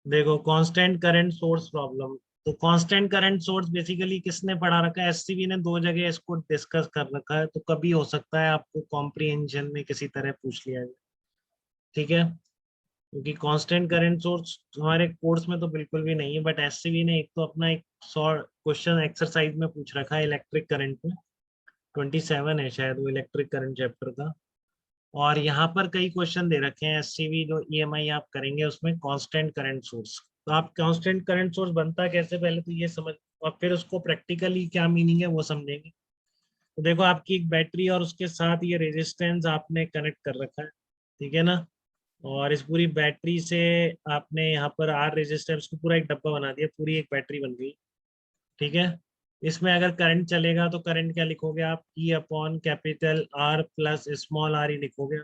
देखो constant current source problem. तो constant current source basically किसने पढ़ा रखा है, एससीबी ने दो जगह इसको डिस्कस कर रखा है, तो कभी हो सकता है आपको कॉम्प्रिहेंशन में किसी तरह पूछ लिया जाए। ठीक है, क्योंकि कांस्टेंट करंट सोर्स हमारे कोर्स में तो बिल्कुल भी नहीं है, बट एससीबी ने एक तो अपना एक शॉर्ट क्वेश्चन एक्सरसाइज में पूछ रखा है इलेक्ट्रिक करंट में। 27 है शायद वो इलेक्ट्रिक करंट चैप्टर का। और यहाँ पर कई क्वेश्चन दे रखे हैं एससीवी जो ईएमआई आप करेंगे उसमें कांस्टेंट करंट सोर्स। तो आप कांस्टेंट करंट सोर्स बनता कैसे, पहले तो ये समझ, और फिर उसको प्रैक्टिकली क्या मीनिंग है वो समझेंगे। तो देखो आपकी एक बैटरी और उसके साथ ये रेजिस्टेंस आपने कनेक्ट कर रखा है, ठीक है ना। और इस पूरी बैटरी से आपने यहाँ पर आर रेजिस्टेंस को पूरा एक डब्बा बना दिया, पूरी एक बैटरी बन गई। ठीक है, इसमें अगर करंट चलेगा तो करंट क्या लिखोगे आप, E upon capital R plus small R ही लिखोगे।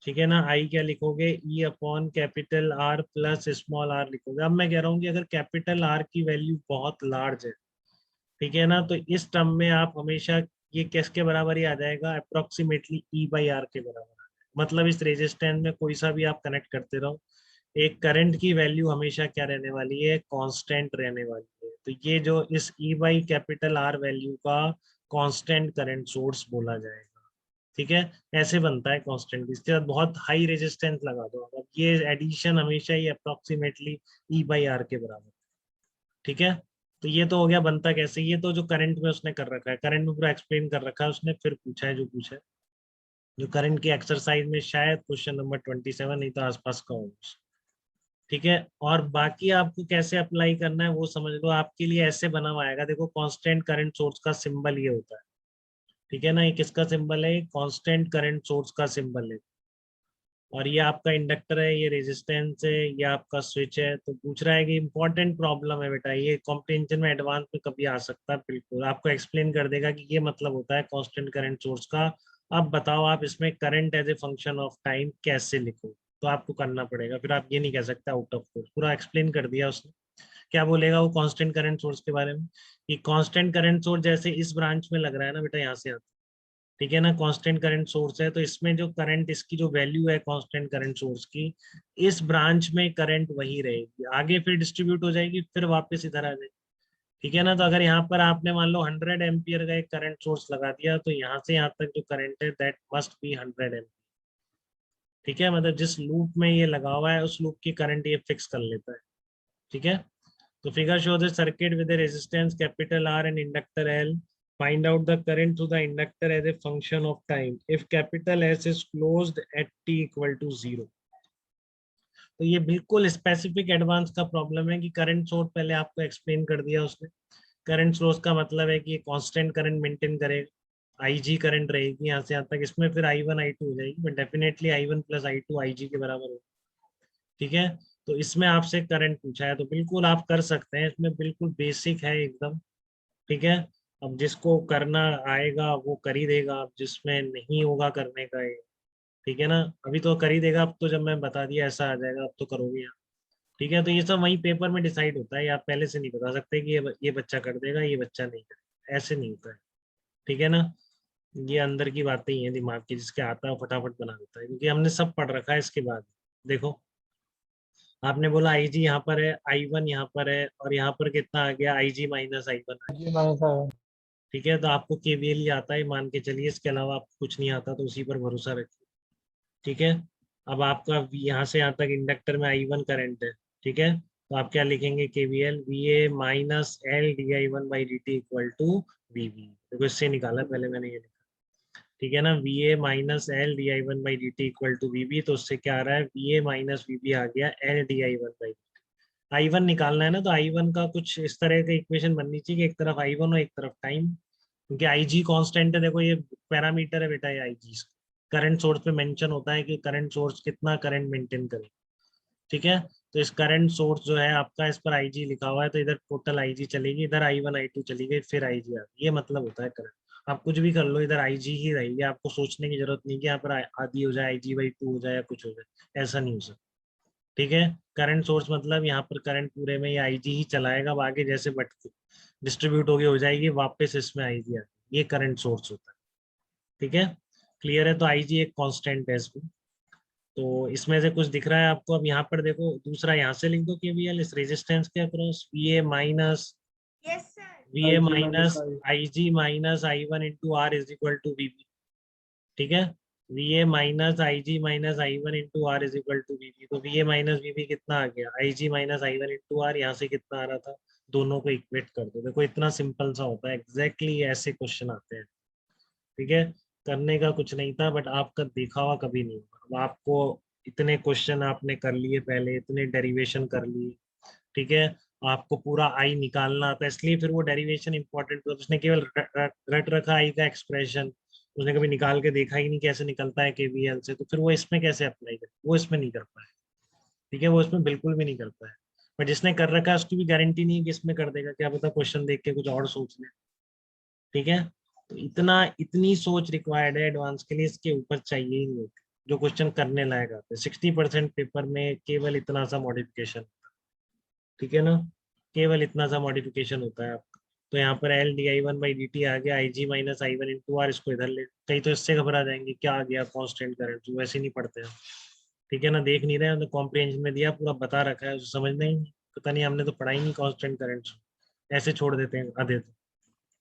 ठीक है ना, आई क्या लिखोगे, E upon capital R plus small R लिखोगे। अब मैं कह रहा हूँ कि अगर कैपिटल आर की वैल्यू बहुत लार्ज है, ठीक है ना, तो इस टर्म में आप हमेशा ये किसके बराबर ही आ जाएगा, अप्रोक्सीमेटली ई बाई आर के बराबर आ जाएगा। मतलब इस रेजिस्टेंस में कोई सा भी आप कनेक्ट करते रहो, एक करंट की वैल्यू हमेशा क्या रहने वाली है, कांस्टेंट रहने वाली है। तो ये जो इस ई बाई कैपिटल आर वैल्यू का कांस्टेंट करंट सोर्स बोला जाएगा। ठीक है, ऐसे बनता है कांस्टेंट, इसके साथ बहुत हाई रेजिस्टेंस लगा दो, अब ये एडिशन हमेशा ही अप्रोक्सीमेटली ई बाई आर के बराबर। ठीक है, तो ये तो हो गया बनता कैसे, ये तो जो करंट में उसने कर रखा है, करंट में पूरा एक्सप्लेन कर रखा है उसने, फिर पूछा है जो पूछा है, जो करंट की एक्सरसाइज में शायद क्वेश्चन नंबर 27 नहीं तो आसपास का होगा। ठीक है, और बाकी आपको कैसे अप्लाई करना है वो समझ लो, आपके लिए ऐसे बना हुआ आएगा, देखो कांस्टेंट करंट सोर्स का सिंबल ये होता है। ठीक है ना, ये किसका सिंबल है, कांस्टेंट करंट सोर्स का सिंबल है। और ये आपका इंडक्टर है, ये रेजिस्टेंस है, ये आपका स्विच है। तो पूछ रहा है कि इंपॉर्टेंट प्रॉब्लम है बेटा, ये कॉम्प्रिहेंशन में एडवांस में कभी आ सकता है, बिल्कुल आपको एक्सप्लेन कर देगा कि ये मतलब होता है कांस्टेंट करंट सोर्स का। अब बताओ आप इसमें current as a function of time कैसे लिखो। तो आपको करना पड़ेगा, फिर आप ये नहीं कह सकते आउट ऑफ कोर्स, पूरा एक्सप्लेन कर दिया उसने। क्या बोलेगा वो कांस्टेंट करंट सोर्स के बारे में, कि कांस्टेंट करंट सोर्स जैसे इस ब्रांच में लग रहा है ना बेटा, यहाँ से आता है। ठीक है ना, कांस्टेंट करंट सोर्स है तो इसमें जो करंट, इसकी जो वैल्यू है कांस्टेंट करंट सोर्स की, इस ब्रांच में करंट वही रहेगी, आगे फिर डिस्ट्रीब्यूट हो जाएगी, फिर वापस इधर आ जाएगी। ठीक है ना, तो अगर यहाँ पर आपने मान लो 100 एम्पियर का एक करंट सोर्स लगा दिया, तो यहाँ से यहाँ तक जो करंट है दैट मस्ट बी 100 एम्पियर। ठीक है, मतलब जिस लूप में ये लगा हुआ है उस लूप की करंट ये फिक्स कर लेता है। ठीक है, तो figure shows a circuit with a resistance capital R and inductor L. Find out the current through the inductor as a function of time if capital S is closed at t equal to 0. तो ये बिल्कुल specific advance का problem है कि current source पहले आपको explain कर दिया उसने। करंट सोर्स का मतलब है कि ये कांस्टेंट करंट मेंटेन करेगा, आई जी करंट रहेगी यहाँ से यहाँ तक, इसमें फिर आई वन आई टू हो जाएगी, but definitely I one plus I two I G के बराबर हो। ठीक है, तो इसमें आपसे करंट पूछा है तो बिल्कुल आप कर सकते हैं, इसमें बिल्कुल बेसिक है एकदम। ठीक है, अब जिसको करना आएगा वो कर ही देगा, अब जिसमें नहीं होगा करने का ये, ठीक है ना, अभी तो कर ही देगा, अब तो जब मैं बता दिया ऐसा आ जाएगा, अब तो करोगे आप। ठीक है, तो ये सब वही पेपर में डिसाइड होता है, आप पहले से नहीं बता सकते कि ये बच्चा कर देगा, ये बच्चा नहीं करेगा, ऐसे नहीं होता है। ठीक है ना, ये अंदर की बातें ही हैं दिमाग की, जिसके आता है वो फटाफट बना देता है, क्योंकि हमने सब पढ़ रखा है इसके बाद। देखो आपने बोला आई जी यहाँ पर है, आई वन यहाँ पर है, और यहाँ पर कितना आ गया, I G minus I one. जी मैंने सर। ठीक है, तो आपको केवीएल ही आता है मान के चलिए, इसके अलावा आपको कुछ नहीं आता, तो उसी पर भरोसा रखिए। ठीक है, अब आपका यहाँ से यहाँ तक इंडक्टर में आई वन करंट है। ठीक है, तो आप क्या लिखेंगे, KVL V A minus L D I one by D T equal to V V. देखो इससे निकाला पहले मैंने ये लिखा। ठीक है ना, V A minus L D I one by D T equal to V B, तो उससे क्या आ रहा है, V A minus V B आ गया L D I one by. I one निकालना है ना, तो आई वन का कुछ इस तरह का इक्वेशन बननी चाहिए कि एक तरफ आई वन और एक तरफ टाइम, क्योंकि आई जी कॉन्स्टेंट है, देखो ये पैरामीटर है बेटा, ये आई जी करंट सोर्स पे मेंशन होता है कि करंट सोर्स कितना करंट मेंटेन करे। ठीक है, तो इस करंट सोर्स जो है आपका, इस पर आई जी लिखा हुआ है, तो इधर टोटल आई जी चलेगी, इधर आई वन आई टू चली गई, फिर आई जी आ गई, ये मतलब होता है करंट। आप कुछ भी कर लो, इधर आई जी ही रहेगी, आपको सोचने की जरूरत नहीं कि यहाँ पर आधी हो जाए, आई जी बाई टू हो जाए या कुछ हो जाए, ऐसा नहीं हो सकता। ठीक है, करंट सोर्स मतलब यहाँ पर करंट पूरे में ये आईजी ही चलाएगा, अब आगे जैसे बट डिस्ट्रीब्यूट होगी हो जाएगी वापस इसमें आईजी आएगी, ये करंट सोर्स होता है। ठीक है, क्लियर है, तो आईजी एक कांस्टेंट है इसमें। तो इसमें से कुछ दिख रहा है आपको? अब यहाँ पर देखो, दूसरा यहाँ से लिख दो केवीएल इस रेजिस्टेंस के across, V A minus yes sir. I G minus I one into R is equal to V B. ठीक है, V A minus I G minus I one into R is equal to V B. तो V A minus V B कितना आ गया? I G minus I one into R, यहाँ से कितना आ रहा था? दोनों को इक्वेट कर दो। देखो इतना सिंपल सा होता है, एग्जैक्टली ऐसे क्वेश्चन आते हैं। ठीक है, करने का कुछ नहीं था, बट आपका देखा हुआ कभी नहीं होगा। अब आपको इतने क्वेश्चन आपने कर लिए पहले, इतने डेरिवेशन कर लिए, ठीक है, आपको पूरा आई निकालना आता है, इसलिए फिर वो डेरिवेशन इंपॉर्टेंट होता है। उसने केवल रट रखा आई का एक्सप्रेशन, उसने कभी निकाल के देखा ही नहीं कैसे निकलता है केवीएल से, तो फिर वो इसमें कैसे अप्लाई करे? वो इसमें नहीं कर पाए। ठीक है, वो इसमें बिल्कुल भी नहीं कर पाए। पर जिसने कर रखा है उसकी भी गारंटी नहीं है कि इसमें कर देगा, क्या पता क्वेश्चन देख के कुछ और सोच ले। ठीक है, तो इतना इतनी सोच रिक्वायर्ड है एडवांस के लिए, इसके ऊपर चाहिए ही नहीं। जो क्वेश्चन करने लायक आते हैं 60% पेपर में केवल इतना सा मॉडिफिकेशन। ठीक है ना, केवल इतना सा मॉडिफिकेशन होता है आपका। तो यहाँ पर L D I one by D T आ गया, I G minus I one into R, इसको इधर ले। कहीं तो इससे घबरा जाएंगे, क्या आ गया कांस्टेंट करंट, जो वैसे नहीं पढ़ते हैं। ठीक है ना, देख नहीं रहे हैं, कॉम्प्रिहेंशन में दिया पूरा बता रखा है, उसे समझना ही नहीं। पता नहीं, हमने तो पढ़ा ही नहीं कांस्टेंट करंट, ऐसे छोड़ देते हैं आधे तो।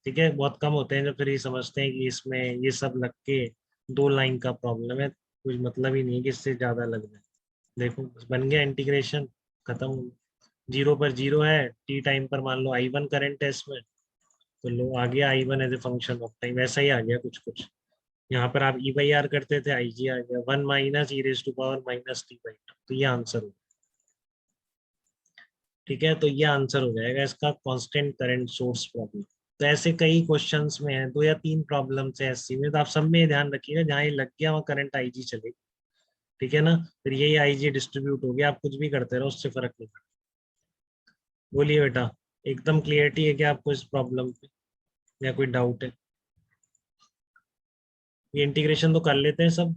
ठीक है, बहुत कम होते हैं जो फिर ये समझते हैं कि इसमें ये सब लग के 2 लाइन का प्रॉब्लम है, कुछ मतलब ही नहीं है कि इससे ज्यादा लग जाए। देखो बस बन गया इंटीग्रेशन, खत्म हो गया। 0 पर 0 है, टी टाइम पर मान लो आई वन करंट है इसमें, तो लो आ गया I one as a function of time, ऐसा ही आ गया कुछ कुछ। यहाँ पर आप ई बाई आर करते थे, आई जी आ गया 1 minus e raise to power minus t by. तो ये आंसर हो। ठीक है, तो ये आंसर हो जाएगा इसका, कांस्टेंट करंट सोर्स प्रॉब्लम। तो ऐसे कई क्वेश्चंस में है, 2 या 3 प्रॉब्लम्स है एससी में, तो आप सब में ये ध्यान रखिएगा, जहाँ ये लग गया वहाँ करंट आईजी चलेगी। ठीक है ना, फिर यही आईजी डिस्ट्रीब्यूट हो गया, आप कुछ भी करते रहो, उससे फर्क नहीं पड़ता। बोलिए बेटा, एकदम क्लियरिटी है क्या आपको इस प्रॉब्लम पे, या कोई डाउट है? ये इंटीग्रेशन तो कर लेते हैं सब।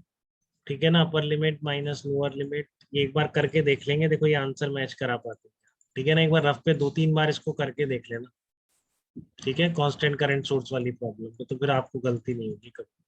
ठीक है ना, upper limit minus lower limit, ये एक बार करके देख लेंगे, देखो ये आंसर मैच करा पाते हैं। ठीक है ना, एक बार रफ पे 2-3 बार इसको करके देख लेना। ठीक है, कांस्टेंट करंट सोर्स वाली प्रॉब्लम पे, तो फिर आपको गलती नहीं होगी कभी।